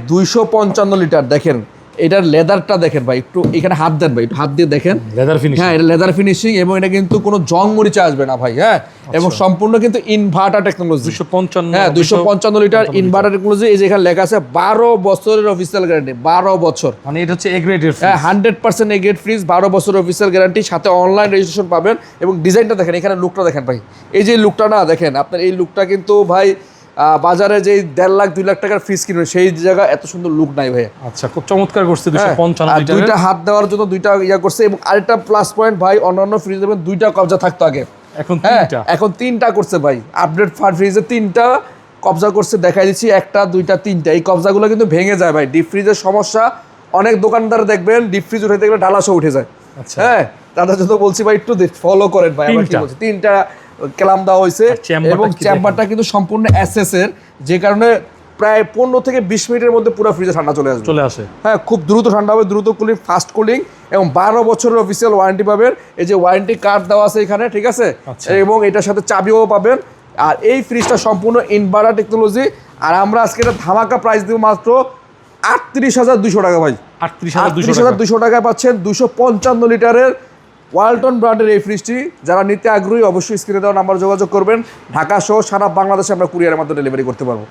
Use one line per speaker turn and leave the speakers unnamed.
255 litre দেখেন, এটার লেদারটা দেখেন ভাই, একটু এখানে হাত দেন ভাই, একটু হাত দিয়ে দেখেন,
লেদার ফিনিশিং।
হ্যাঁ এটা লেদার ফিনিশিং, এবং এটা কিন্তু কোনো জং মরিচা আসবে না ভাই, হ্যাঁ, এবং সম্পূর্ণ কিন্তু ইনভার্টার টেকনোলজি।
255,
হ্যাঁ 255 লিটার ইনভার্টার টেকনোলজি। এই যে এখানে লেখা আছে 12 বছরের অফিসিয়াল গ্যারান্টি, 12 বছর,
মানে এটা হচ্ছে এ গ্রেডের
হ্যাঁ 100% এ গ্রেড ফ্রিজ, 12 বছরের অফিসিয়াল গ্যারান্টি, সাথে অনলাইন রেজিস্ট্রেশন পাবেন। এবং ডিজাইনটা দেখেন, এখানে লুকটা দেখেন ভাই, এই যে লুকটা না দেখেন আপনার, এই লুকটা কিন্তু ভাই বাজারে যে 1.5 লাখ 2 লাখ টাকার ফ্রিজ কিনবে সেই জায়গায় এত সুন্দর লুক নাই ভাই।
আচ্ছা, খুব চমৎকার করছে 255
আর
লিটার।
দুইটা হাত দেওয়ার জন্য দুইটা ইয়া করছে, এবং আরেকটা প্লাস পয়েন্ট ভাই, অন্যান্য ফ্রিজ দেবেন দুইটা কবজা থাকতো আগে,
এখন
হ্যাঁ
তিনটা।
এখন 3টা করছে ভাই, আপডেট ফ্রিজে 3টা কবজা করছে, দেখাই দিচ্ছি, 1টা 2টা 3টা। এই কবজাগুলো কিন্তু ভেঙে যায় ভাই, ডিপ ফ্রিজের সমস্যা, অনেক দোকানদার দেখবেন ডিপ ফ্রিজ উঠে দেখবেন ডালাসও উঠে যায়।
আচ্ছা।
হ্যাঁ তাদের জন্য বলছি ভাই একটু ফলো করেন ভাই, আমরা কি বলছি, 3টা ক্যালাম দেওয়া হয়েছে, এবং চেম্বারটা কিন্তু সম্পূর্ণ এসএস এর, যে কারণে প্রায় 15 থেকে 20 মিনিটের মধ্যে পুরো ফ্রিজে ঠান্ডা চলে আসে। হ্যাঁ খুব দ্রুত ঠান্ডা হবে, দ্রুত কুলিং, ফাস্ট কুলিং, এবং 12 বছরের অফিসিয়াল ওয়ারেন্টি পাবেন। এই যে ওয়ারেন্টি কার্ড দেওয়া আছে এখানে, ঠিক আছে, এবং এটার সাথে চাবিও পাবেন। আর এই ফ্রিজটা সম্পূর্ণ ইনভার্টার টেকনোলজি, আর আমরা আজকে এটা ধামাকা প্রাইস দিব মাত্র 38,200 টাকা ভাই। 38,200 টাকায় পাচ্ছেন 255 লিটারের ওয়ালটন ব্র্যান্ডের এই ফ্রিজটি। যারা নিতে আগ্রহী অবশ্যই স্ক্রিনে দেওয়া নাম্বার যোগাযোগ করবেন। ঢাকা সহ সারা বাংলাদেশে আমরা কুরিয়ারের মাধ্যমে ডেলিভারি করতে পারবো।